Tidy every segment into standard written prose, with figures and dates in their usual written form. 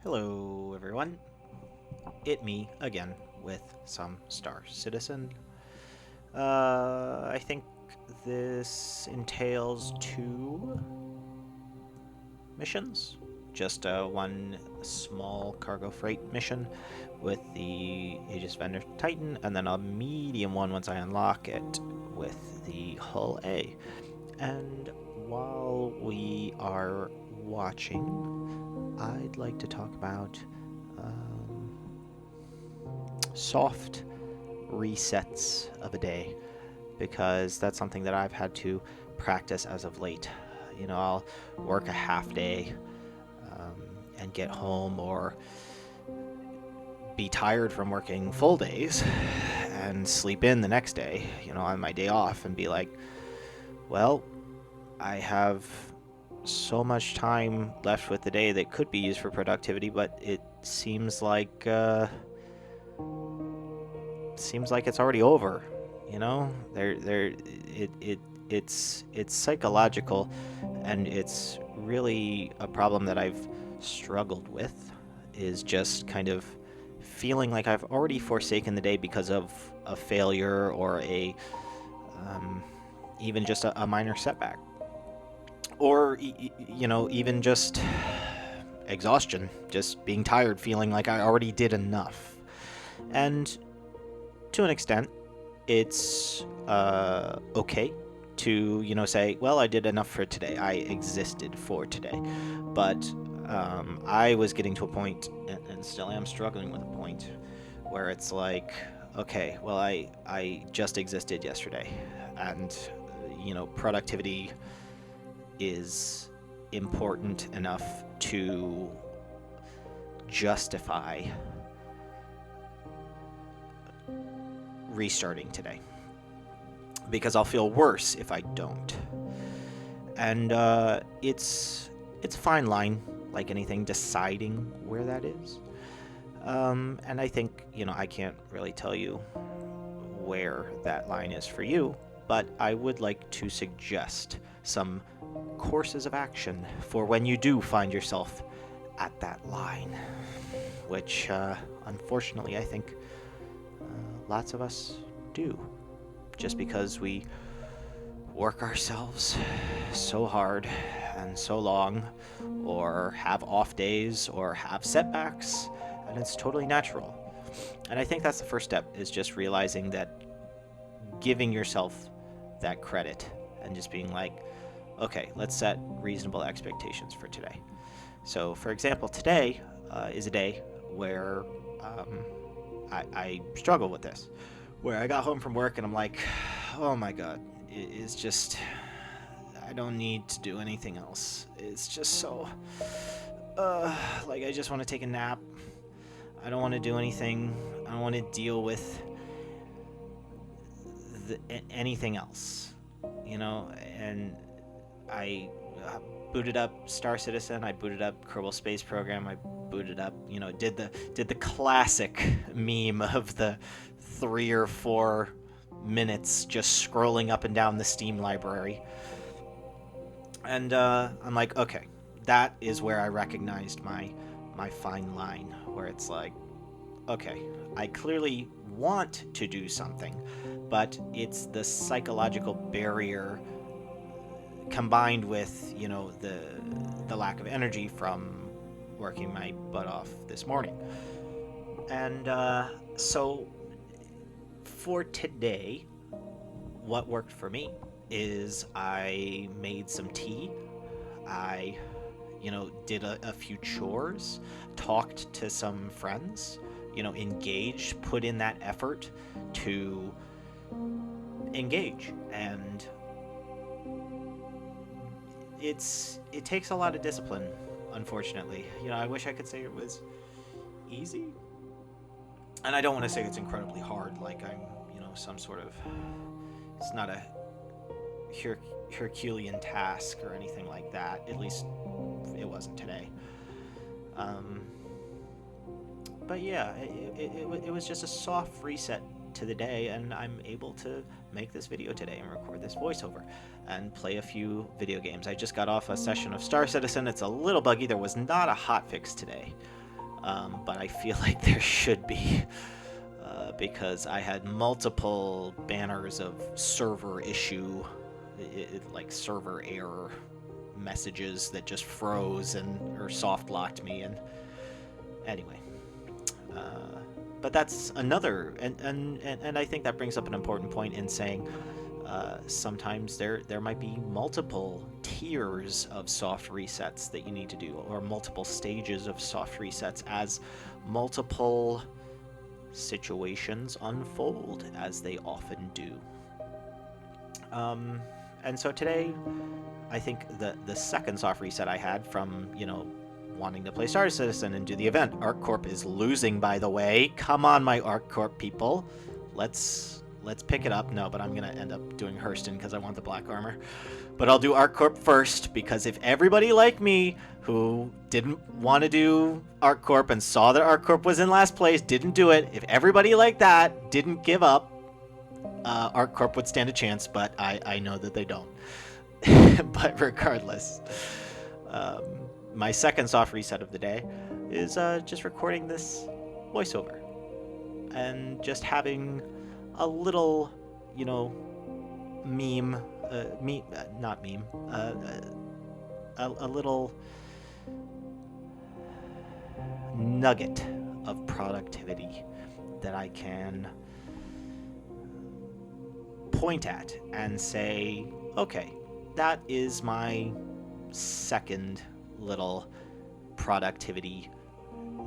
Hello, everyone. Me again with some Star Citizen. I think this entails two missions. Just one small cargo freight mission with the Aegis Vendor Titan, and then a medium one once I unlock it with the Hull A. And while we are watching, I'd like to talk about soft resets of a day, because that's something that I've had to practice as of late. I'll work a half day and get home, or be tired from working full days and sleep in the next day, on my day off, and be like, well, I have so much time left with the day that could be used for productivity, but it seems like it's already over. It's psychological, and it's really a problem that I've struggled with, is just kind of feeling like I've already forsaken the day because of a failure, or even just a minor setback, or even just exhaustion, just being tired, feeling like I already did enough. And to an extent, it's okay to say, well, I did enough for today, I existed for today. But I was getting to a point, and still am struggling with a point, where it's like, okay, well, I just existed yesterday, and productivity is important enough to justify restarting today, because I'll feel worse if I don't. And it's a fine line, like anything, deciding where that is. And I think I can't really tell you where that line is for you, but I would like to suggest some courses of action for when you do find yourself at that line, which unfortunately I think lots of us do, just because we work ourselves so hard and so long, or have off days, or have setbacks, and it's totally natural. And I think that's the first step, is just realizing that, giving yourself that credit, and just being like, okay, let's set reasonable expectations for today. So, for example, today is a day where I struggle with this, where I got home from work and I'm like, oh my god, it's just, I don't need to do anything else. It's just so, I just want to take a nap. I don't want to do anything. I don't want to deal with anything else, and I booted up Star Citizen, I booted up Kerbal Space Program, I booted up, did the classic meme of the 3 or 4 minutes just scrolling up and down the Steam library. And I'm like, okay, that is where I recognized my fine line, where it's like, okay, I clearly want to do something, but it's the psychological barrier, combined with the lack of energy from working my butt off this morning. And so for today, what worked for me is I made some tea. I did a few chores, talked to some friends, engaged, put in that effort to engage. And it takes a lot of discipline, unfortunately. I wish I could say it was easy. And I don't want to say it's incredibly hard, like I'm, some sort of, it's not a Herculean task or anything like that. At least it wasn't today. But yeah, it was just a soft reset to the day, and I'm able to make this video today and record this voiceover and play a few video games. I just got off a session of Star Citizen. It's a little buggy. There was not a hotfix today, but I feel like there should be, because I had multiple banners of server issue, like server error messages that just froze or soft locked me. And anyway, but that's another, and I think that brings up an important point in saying sometimes there might be multiple tiers of soft resets that you need to do, or multiple stages of soft resets as multiple situations unfold, as they often do. And so today, I think the second soft reset I had from, wanting to play Star Citizen and do the event. ArcCorp is losing, by the way. Come on, my ArcCorp people. Let's pick it up. No, but I'm going to end up doing Hurston because I want the black armor. But I'll do ArcCorp first, because if everybody like me who didn't want to do ArcCorp and saw that ArcCorp was in last place didn't do it, if everybody like that didn't give up, ArcCorp would stand a chance, but I know that they don't. But regardless, my second soft reset of the day is just recording this voiceover and just having a little, a little nugget of productivity that I can point at and say, okay, that is my second little productivity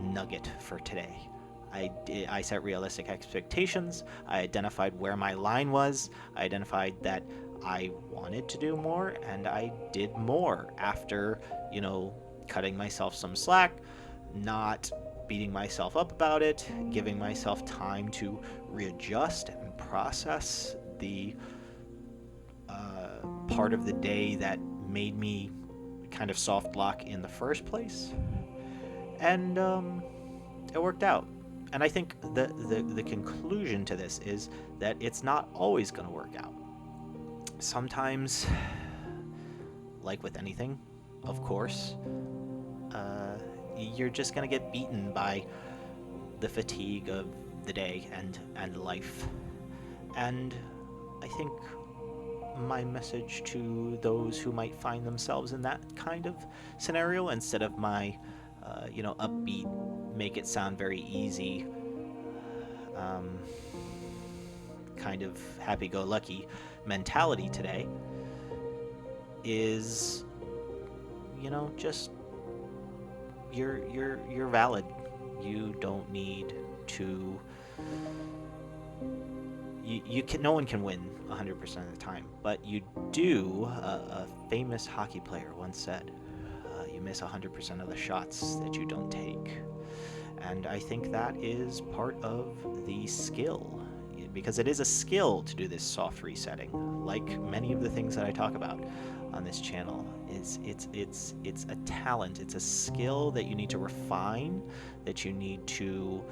nugget for today. I set realistic expectations. I identified where my line was. I identified that I wanted to do more, and I did more after, cutting myself some slack, not beating myself up about it, giving myself time to readjust and process the part of the day that made me kind of soft lock in the first place. And it worked out. And I think the conclusion to this is that it's not always going to work out. Sometimes, like with anything, of course, you're just going to get beaten by the fatigue of the day and life. And I think my message to those who might find themselves in that kind of scenario, instead of my upbeat, make it sound very easy, kind of happy-go-lucky mentality today, is, just you're valid. You don't need to. No one can win 100% of the time, but you do. A famous hockey player once said, you miss 100% of the shots that you don't take. And I think that is part of the skill, because it is a skill to do this soft resetting. Like many of the things that I talk about on this channel, it's a talent, it's a skill that you need to refine, that you need to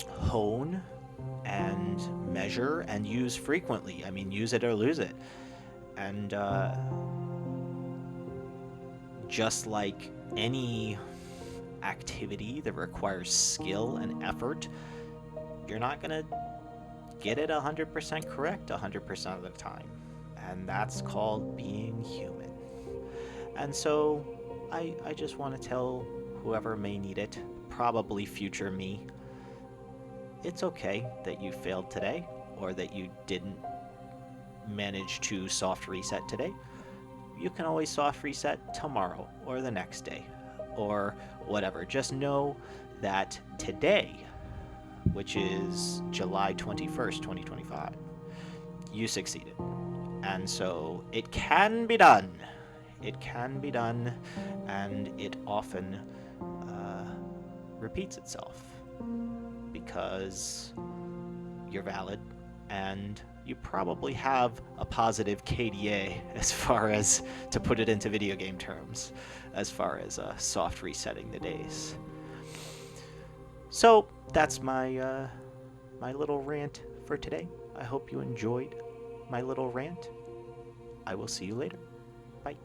hone and measure and use frequently. I mean, use it or lose it. And just like any activity that requires skill and effort, you're not going to get it 100% correct 100% of the time. And that's called being human. And so I just want to tell whoever may need it, probably future me, it's okay that you failed today, or that you didn't manage to soft reset today. You can always soft reset tomorrow or the next day or whatever. Just know that today, which is July 21st, 2025, you succeeded. And so it can be done. It can be done, and it often repeats itself because you're valid, and you probably have a positive KDA, as far as, to put it into video game terms, as far as soft resetting the days. So that's my my little rant for today. I hope you enjoyed my little rant. I will see you later. Bye.